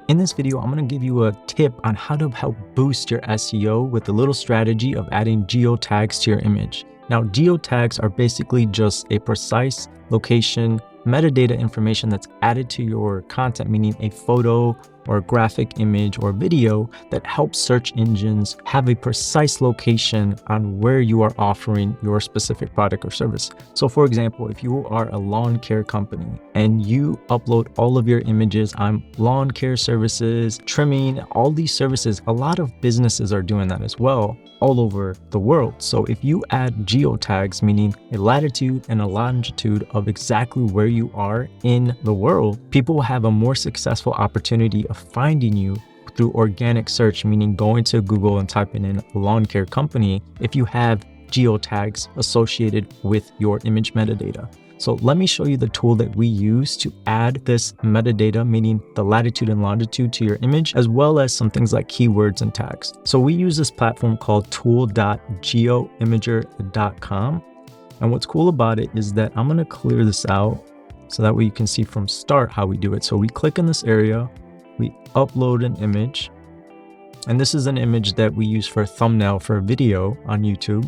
In this video, I'm going to give you a tip on how to help boost your SEO with a little strategy of adding geotags to your image. Now, geotags are basically just a precise location, metadata information that's added to your content, meaning a photo or a graphic image or video that helps search engines have a precise location on where you are offering your specific product or service. So for example, if you are a lawn care company and you upload all of your images on lawn care services, trimming, all these services, a lot of businesses are doing that as well all over the world. So if you add geotags, meaning a latitude and a longitude of exactly where you are in the world, people will have a more successful opportunity of finding you through organic search, meaning going to Google and typing in a lawn care company if you have geotags associated with your image metadata. So let me show you the tool that we use to add this metadata, meaning the latitude and longitude to your image, as well as some things like keywords and tags. So we use this platform called tool.geoimgr.com. And what's cool about it is that I'm going to clear this out so that way you can see from start how we do it. So we click in this area, we upload an image, and this is an image that we use for a thumbnail for a video on YouTube.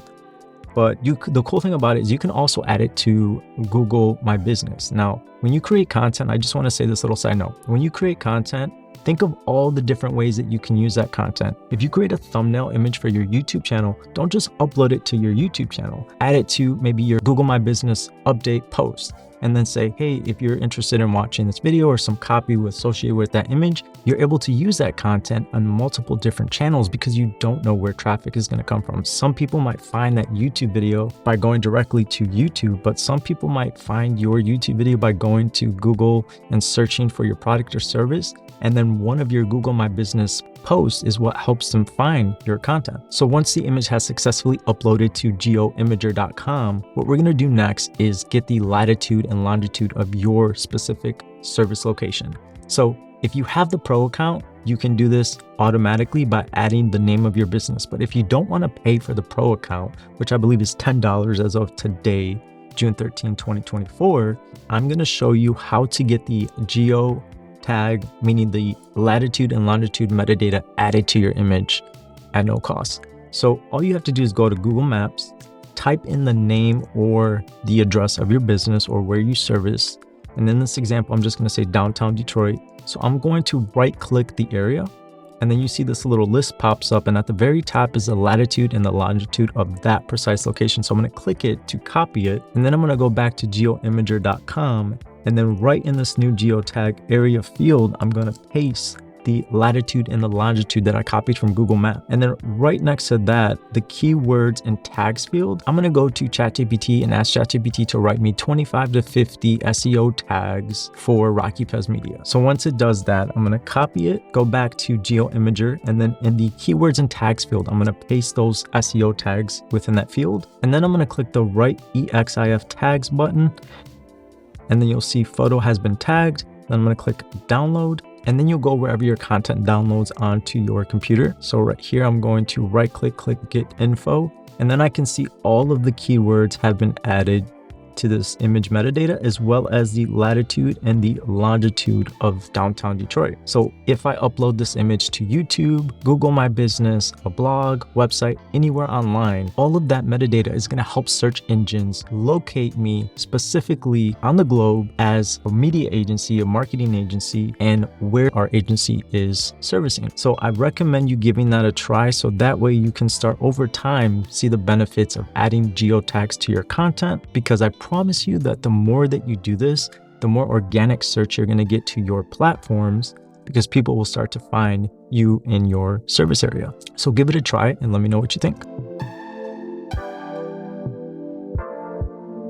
But the cool thing about it is you can also add it to Google My Business. Now, when you create content, I just want to say this little side note. When you create content, think of all the different ways that you can use that content. If you create a thumbnail image for your YouTube channel, don't just upload it to your YouTube channel. Add it to maybe your Google My Business update post. And then say, hey, if you're interested in watching this video or some copy associated with that image, you're able to use that content on multiple different channels because you don't know where traffic is going to come from. Some people might find that YouTube video by going directly to YouTube, but some people might find your YouTube video by going to Google and searching for your product or service. And then one of your Google My Business posts is what helps them find your content. So once the image has successfully uploaded to GeoImgr.com, what we're going to do next is get the latitude and longitude of your specific service location. So if you have the pro account, you can do this automatically by adding the name of your business. But if you don't want to pay for the pro account, which I believe is $10 as of today, June 13, 2024, I'm going to show you how to get the geotag, meaning the latitude and longitude metadata added to your image at no cost. So all you have to do is go to Google Maps, type in the name or the address of your business or where you service. And in this example, I'm just going to say downtown Detroit. So I'm going to right click the area, and then you see this little list pops up, and at the very top is the latitude and the longitude of that precise location. So I'm going to click it to copy it, and then I'm going to go back to geoimgr.com. And then right in this new geotag area field, I'm going to paste the latitude and the longitude that I copied from Google Maps. And then right next to that, the keywords and tags field, I'm going to go to ChatGPT and ask ChatGPT to write me 25 to 50 SEO tags for rocepez Media. So once it does that, I'm going to copy it, go back to GeoImgr, and then in the keywords and tags field, I'm going to paste those SEO tags within that field. And then I'm going to click the right EXIF tags button. And then you'll see photo has been tagged. Then I'm going to click download, and then you'll go wherever your content downloads onto your computer. So right here, I'm going to right click get info, and then I can see all of the keywords have been added to this image metadata, as well as the latitude and the longitude of downtown Detroit. So if I upload this image to YouTube, Google My Business, a blog, website, anywhere online, all of that metadata is going to help search engines locate me specifically on the globe as a media agency, a marketing agency, and where our agency is servicing. So I recommend you giving that a try, so that way you can start over time see the benefits of adding geotags to your content, because I promise you that the more that you do this, the more organic search you're going to get to your platforms, because people will start to find you in your service area. So give it a try and let me know what you think.